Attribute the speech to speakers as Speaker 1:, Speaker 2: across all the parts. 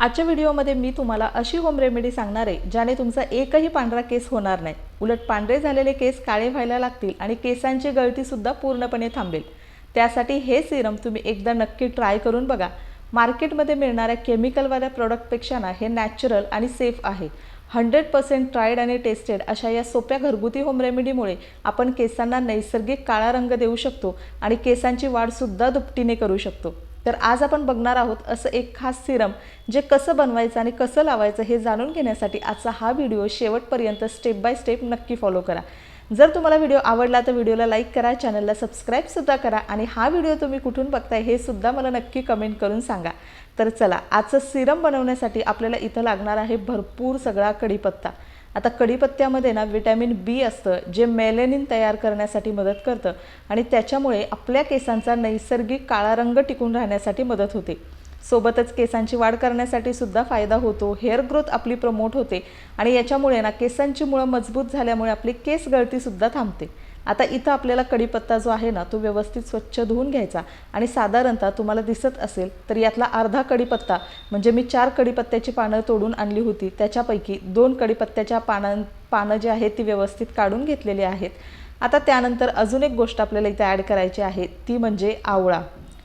Speaker 1: आजच्या व्हिडिओमध्ये मी तुम्हाला अशी होम रेमेडी सांगणार आहे ज्याने तुमचा एकही पांढरा केस होणार नाही, उलट पांढरे झालेले केस काळे व्हायला लागतील आणि केसांची गळती सुद्धा पूर्णपणे थांबेल। त्यासाठी हे सिरम तुम्ही एकदा नक्की ट्राय करून बघा। मार्केटमध्ये मिळणाऱ्या केमिकलवाल्या प्रोडक्टपेक्षा ना हे नॅचरल आणि सेफ आहे। 100% ट्राईड आणि टेस्टेड अशा या सोप्या घरगुती होम रेमेडीमुळे आपण केसांना नैसर्गिक काळा रंग देऊ शकतो आणि केसांची वाढ सुद्धा दुपटीने करू शकतो। तर आज आपण बघणार आहोत असं एक खास सिरम जे कसं बनवायचं आणि कसं लावायचं हे जाणून घेण्यासाठी आजचा हा व्हिडिओ शेवटपर्यंत स्टेप बाय स्टेप नक्की फॉलो करा। जर तुम्हाला व्हिडिओ आवडला तर व्हिडिओला लाईक करा, चॅनलला सबस्क्राईब सुद्धा करा आणि हा व्हिडिओ तुम्ही कुठून बघताय हे सुद्धा मला नक्की कमेंट करून सांगा। तर चला, आजचं सिरम बनवण्यासाठी आपल्याला इथं लागणार आहे भरपूर सगळा कढीपत्ता। आता कढीपत्त्यामध्ये ना विटॅमिन बी असतं जे मेलेनिन तयार करण्यासाठी मदत करतं आणि त्याच्यामुळे आपल्या केसांचा नैसर्गिक काळा रंग टिकून राहण्यासाठी मदत होते। सोबतच केसांची वाढ करण्यासाठी सुद्धा फायदा होतो, हेअर ग्रोथ आपली प्रमोट होते आणि याच्यामुळे ना केसांची मुळं मजबूत झाल्यामुळे आपली केस गळती सुद्धा थांबते। आता इथं आपल्याला कढीपत्ता जो आहे ना तो व्यवस्थित स्वच्छ धुवून घ्यायचा आणि साधारणतः तुम्हाला दिसत असेल तर यातला अर्धा कढीपत्ता म्हणजे मी 4 कढीपत्त्याची पानं तोडून आणली होती, त्याच्यापैकी 2 कढीपत्त्याच्या पानं जी आहेत ती व्यवस्थित काढून घेतलेली आहेत। आता त्यानंतर अजून एक गोष्ट आपल्याला इथे ॲड करायची आहे ती म्हणजे आवळा।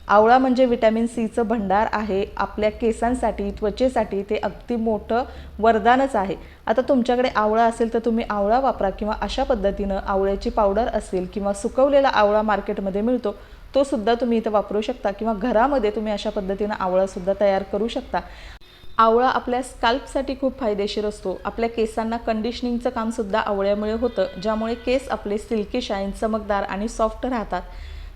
Speaker 1: आवळा म्हणजे विटॅमिन सीचं भंडार आहे। आपल्या केसांसाठी, त्वचेसाठी ते अगदी मोठं वरदानच आहे। आता तुमच्याकडे आवळा असेल तर तुम्ही आवळा वापरा किंवा अशा पद्धतीनं आवळ्याची पावडर असेल किंवा सुकवलेला आवळा मार्केटमध्ये मिळतो तो सुद्धा तुम्ही इथं वापरू शकता किंवा घरामध्ये तुम्ही अशा पद्धतीनं आवळा सुद्धा तयार करू शकता। आवळा आपल्या स्कॅल्पसाठी खूप फायदेशीर असतो। आपल्या केसांना कंडिशनिंगचं काम सुद्धा आवळ्यामुळे होतं, ज्यामुळे केस आपले सिल्की शाईन, चमकदार आणि सॉफ्ट राहतात।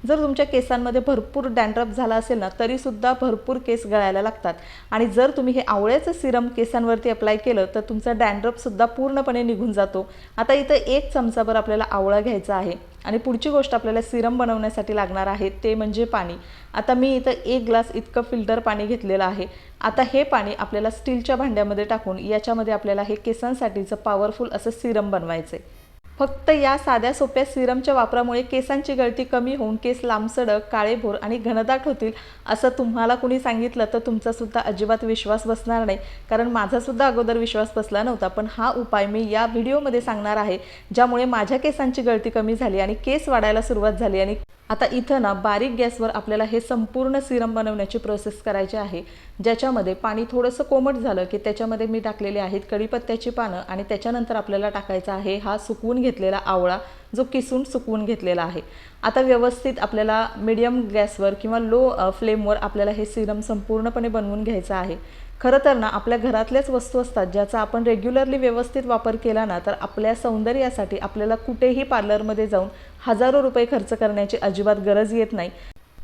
Speaker 1: जर तुमच्या केसांमध्ये भरपूर डॅन्ड्रफ झाला असेल ना तरी सुद्धा भरपूर केस गळायला लागतात आणि जर तुम्ही हे आवळ्याचं सिरम केसांवरती अप्लाय केलं तर तुमचा डॅन्ड्रफ सुद्धा पूर्णपणे निघून जातो। आता इथं 1 चमचाभर आपल्याला आवळा घ्यायचा आहे आणि पुढची गोष्ट आपल्याला सिरम बनवण्यासाठी लागणार आहे ते म्हणजे पाणी। आता मी इथं 1 ग्लास इतकं फिल्टर पाणी घेतलेलं आहे। आता हे पाणी आपल्याला स्टीलच्या भांड्यामध्ये टाकून याच्यामध्ये आपल्याला हे केसांसाठीचं पॉवरफुल असं सिरम बनवायचं आहे। फक्त या साध्या सोप्या सिरमच्या वापरामुळे केसांची गळती कमी होऊन केस लांबसडक, काळेभोर आणि घनदाट होतील असं तुम्हाला कुणी सांगितलं तर तुमचा सुद्धा अजिबात विश्वास बसणार नाही, कारण माझा सुद्धा अगोदर विश्वास बसला नव्हता। पण हा उपाय मी या व्हिडिओमध्ये सांगणार आहे ज्यामुळे माझ्या केसांची गळती कमी झाली आणि केस वाढायला सुरुवात झाली। आणि आता इथं ना बारीक गॅसवर आपल्याला हे संपूर्ण सिरम बनवण्याची प्रोसेस करायची आहे, ज्याच्यामध्ये पाणी थोडंसं कोमट झालं की त्याच्यामध्ये मी टाकलेले आहेत कढीपत्त्याची पानं आणि त्याच्यानंतर आपल्याला टाकायचा आहे हा सुकवून घेतलेला आवळा जो किसून सुकवून घेतलेला आहे। आता व्यवस्थित आपल्याला मीडियम गॅसवर किंवा लो फ्लेमवर आपल्याला हे सिरम संपूर्णपणे बनवून घ्यायचं आहे। खरं तर ना आपल्या घरातल्याच वस्तू असतात ज्याचा आपण रेग्युलरली व्यवस्थित वापर केला ना तर आपल्या सौंदर्यासाठी आपल्याला कुठेही पार्लरमध्ये जाऊन हजारो रुपये खर्च करण्याची अजिबात गरज येत नाही।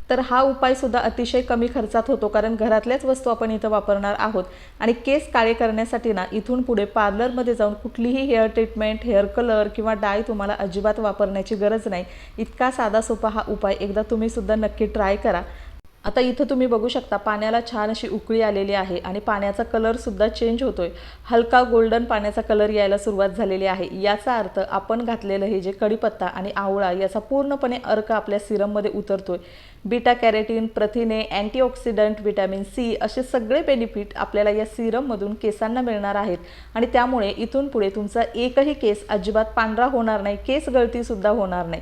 Speaker 1: तर हा उपाय सुद्धा अतिशय कमी खर्चात होतो, कारण घरातल्याच वस्तू आपण इथं वापरणार आहोत आणि केस काळे करण्यासाठी ना इथून पुढे पार्लरमध्ये जाऊन कुठलीही हेअर ट्रीटमेंट, हेअर कलर किंवा डाय तुम्हाला अजिबात वापरण्याची गरज नाही। इतका साधा सोपा हा उपाय एकदा तुम्ही सुद्धा नक्की ट्राय करा। आता इथं तुम्ही बघू शकता पाण्याला छान अशी उकळी आलेली आहे आणि पाण्याचा कलर सुद्धा चेंज होतोय, हलका गोल्डन पाण्याचा कलर यायला सुरुवात झालेली आहे। याचा अर्थ आपण घातलेलं हे जे कढीपत्ता आणि आवळा याचा पूर्णपणे अर्क आपल्या सिरममध्ये उतरतोय। बीटा कॅरोटीन, प्रथिने, अँटीऑक्सिडंट, विटॅमिन सी असे सगळे बेनिफिट आपल्याला या सिरममधून केसांना मिळणार आहेत आणि त्यामुळे इथून पुढे तुमचा एकही केस अजिबात पांढरा होणार नाही, केस गळती सुद्धा होणार नाही।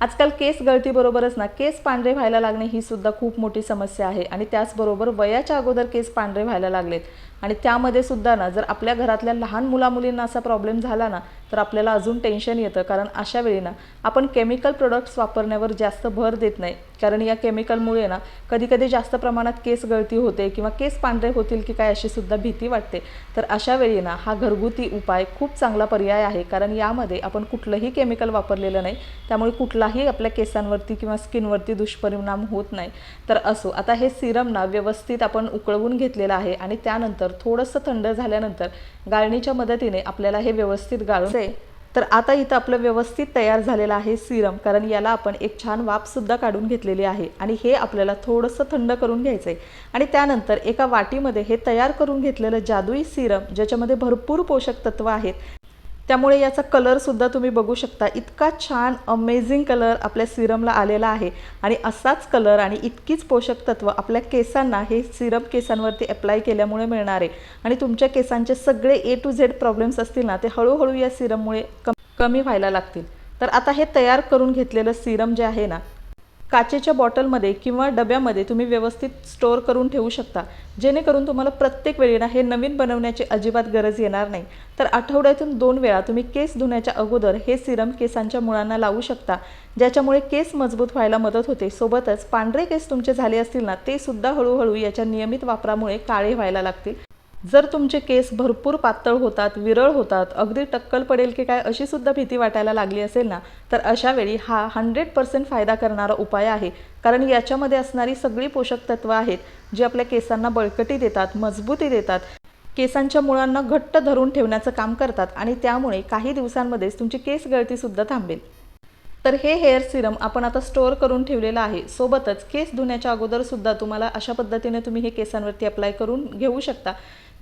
Speaker 1: आजकाल केस गळतीबरोबरच ना केस पांढरे व्हायला लागणे ही सुद्धा खूप मोठी समस्या आहे आणि त्याचबरोबर वयाच्या अगोदर केस पांढरे व्हायला लागलेत आणि त्यामध्ये सुद्धा ना जर आपल्या घरातल्या लहान मुलामुलींना असा प्रॉब्लेम झाला ना तर आपल्याला अजून टेन्शन येतं, कारण अशा वेळी ना आपण केमिकल प्रोडक्ट्स वापरण्यावर जास्त भर देत नाही, कारण या केमिकलमुळे ना कधी जास्त प्रमाणात केस गळती होते किंवा केस पांढरे होतील की काय अशी सुद्धा भीती वाटते। तर अशा वेळी ना हा घरगुती उपाय खूप चांगला पर्याय आहे, कारण यामध्ये आपण कुठलंही केमिकल वापरलेलं नाही, त्यामुळे कुठलाही आपल्या केसांवरती किंवा स्किनवरती दुष्परिणाम होत नाही। तर असो, आता हे सिरम ना व्यवस्थित आपण उकळवून घेतलेलं आहे आणि त्यानंतर थोडंसं थंड झाल्यानंतर गाळणीच्या मदतीने आपल्याला हे व्यवस्थित गाळून तर आता इथं आपलं व्यवस्थित तयार झालेलं आहे सिरम, कारण याला आपण एक छान वाफ सुद्धा काढून घेतलेली आहे आणि हे आपल्याला थोडंसं थंड करून घ्यायचं आहे आणि त्यानंतर एका वाटीमध्ये हे तयार करून घेतलेलं जादुई सिरम ज्याच्यामध्ये भरपूर पोषक तत्व आहेत त्यामुळे याचा कलरसुद्धा तुम्ही बघू शकता, इतका छान अमेझिंग कलर आपल्या सिरमला आलेला आहे आणि असाच कलर आणि इतकीच पोषक तत्व आपल्या केसांना हे सिरम केसांवरती अप्लाय केल्यामुळे मिळणार आहे आणि तुमच्या केसांचे सगळे ए टू झेड प्रॉब्लेम्स असतील ना, ते हळूहळू या सिरममुळे कमी व्हायला लागतील. तर आता हे तयार करून घेतलेलं सिरम जे आहे ना, काचेच्या बॉटलमध्ये किंवा डब्यामध्ये तुम्ही व्यवस्थित स्टोअर करून ठेवू शकता, जेणेकरून तुम्हाला प्रत्येक वेळी ना हे नवीन बनवण्याची अजिबात गरज येणार नाही. तर आठवड्यातून 2 वेळा तुम्ही केस धुण्याच्या अगोदर हे सिरम केसांच्या मुळांना लावू शकता, ज्याच्यामुळे केस मजबूत व्हायला मदत होते. सोबतच पांढरे केस तुमचे झाले असतील ना, ते सुद्धा हळूहळू याच्या नियमित वापरामुळे काळे व्हायला लागतील. जर तुमचे केस भरपूर पातळ होतात, विरळ होतात, अगदी टक्कल पडेल की काय अशी सुद्धा भीती वाटायला लागली असेल ना, तर अशा वेळी हा 100% फायदा करणारा उपाय आहे. कारण याच्यामध्ये असणारी सगळी पोषक तत्व आहेत, जी आपल्या केसांना बळकटी देतात, मजबूती देतात, केसांच्या मुळांना घट्ट धरून ठेवण्याचं काम करतात आणि त्यामुळे काही दिवसांमध्येच तुमची केस गळतीसुद्धा थांबेल. तर हे हेअर सिरम आपण आता स्टोअर करून ठेवलेलं आहे. सोबतच केस धुण्याच्या अगोदरसुद्धा तुम्हाला अशा पद्धतीने तुम्ही हे केसांवरती अप्लाय करून घेऊ शकता,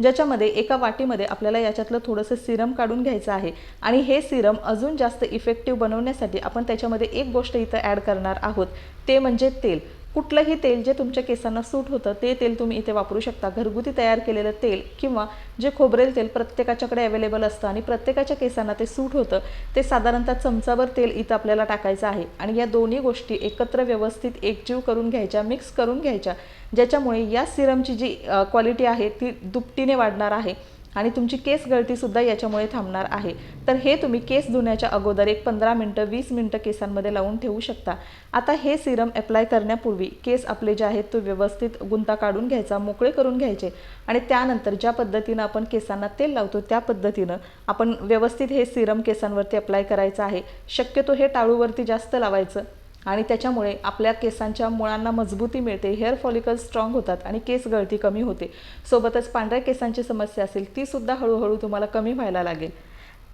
Speaker 1: ज्याच्यामध्ये एका वाटीमध्ये आपल्याला याच्यातलं थोडंसं सिरम काढून घ्यायचं आहे आणि हे सिरम अजून जास्त इफेक्टिव्ह बनवण्यासाठी आपण त्याच्यामध्ये एक गोष्ट इथं ॲड करणार आहोत, ते म्हणजे तेल. कुठलंही तेल जे तुमच्या केसांना सूट होतं ते तेल तुम्ही इथे वापरू शकता. घरगुती तयार केलेलं तेल किंवा जे खोबरेल तेल प्रत्येकाच्याकडे अवेलेबल असतं आणि प्रत्येकाच्या केसांना ते सूट होतं, ते साधारणतः चमचाभर तेल इथं आपल्याला टाकायचं आहे आणि या दोन्ही गोष्टी एकत्र व्यवस्थित एकजीव करून घ्यायच्या, मिक्स करून घ्यायच्या, ज्याच्यामुळे या सिरमची जी क्वालिटी आहे ती दुपटीने वाढणार आहे आणि तुमची केस गळतीसुद्धा याच्यामुळे थांबणार आहे. तर हे तुम्ही केस धुण्याच्या अगोदर एक 15 मिनटं 20 मिनटं केसांमध्ये लावून ठेवू शकता. आता हे सिरम अप्लाय करण्यापूर्वी केस आपले जे आहेत तो व्यवस्थित गुंता काढून घ्यायचा, मोकळे करून घ्यायचे आणि त्यानंतर ज्या पद्धतीनं आपण केसांना तेल लावतो त्या पद्धतीनं आपण व्यवस्थित हे सिरम केसांवरती अप्लाय करायचं आहे. शक्यतो हे टाळूवरती जास्त लावायचं आणि त्याच्यामुळे आपल्या केसांच्या मुळांना मजबूती मिळते, हेअर फॉलिकल स्ट्रॉंग होतात आणि केस गळती कमी होते. सोबतच पांढऱ्या केसांची समस्या असेल ती सुद्धा हळूहळू तुम्हाला कमी व्हायला लागेल.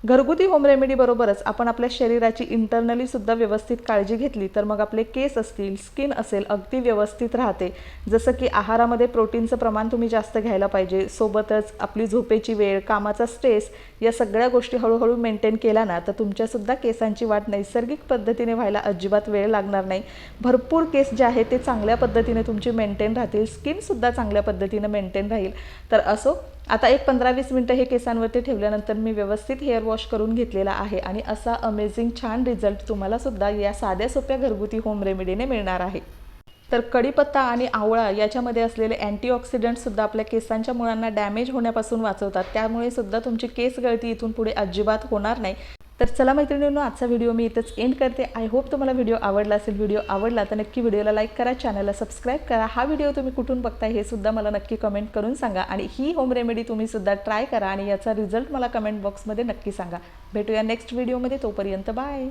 Speaker 1: घरगुती होम रेमेडी बरोबरच आपण आपल्या शरीराची इंटरनली सुद्धा व्यवस्थित काळजी घेतली तर मग आपले केस असतील, स्किन असेल, अगदी व्यवस्थित राहते. जसं की आहारामध्ये प्रोटीनचं प्रमाण तुम्ही जास्त घ्यायला पाहिजे. सोबतच आपली झोपेची वेळ, कामाचा स्ट्रेस या सगळ्या गोष्टी हळूहळू मेंटेन केल्या ना, तर तुमच्यासुद्धा केसांची वाढ नैसर्गिक पद्धतीने व्हायला अजिबात वेळ लागणार नाही. भरपूर केस जे आहेत ते चांगल्या पद्धतीने तुमची मेंटेन राहतील, स्किनसुद्धा चांगल्या पद्धतीने मेंटेन राहील. तर असो, आता एक 15-20 मिनटं हे केसांवरती ठेवल्यानंतर मी व्यवस्थित हेअर वॉश करून घेतलेला आहे आणि असा अमेझिंग छान रिझल्ट तुम्हाला सुद्धा या साध्या सोप्या घरगुती होम रेमेडीने मिळणार आहे. तर कढीपत्ता आणि आवळा याच्यामध्ये असलेले अँटीऑक्सिडंटसुद्धा आपल्या केसांच्या मुळांना डॅमेज होण्यापासून वाचवतात. त्यामुळे सुद्धा तुमची केस गळती इथून पुढे अजिबात होणार नाही. तर चला मैत्रिणींनो, आजचा व्हिडिओ मी इथंच एंड करते. आय होप तुम्हाला व्हिडिओ आवडला असेल. व्हिडिओ आवडला तर नक्की व्हिडिओला लाईक करा, चॅनलला सबस्क्राईब करा. हा व्हिडिओ तुम्ही कुठून बघताय हे सुद्धा मला नक्की कमेंट करून सांगा आणि ही होम रेमेडी तुम्ही सुद्धा ट्राय करा आणि याचा रिझल्ट मला कमेंट बॉक्समध्ये नक्की सांगा. भेटूया नेक्स्ट व्हिडिओमध्ये. तोपर्यंत बाय.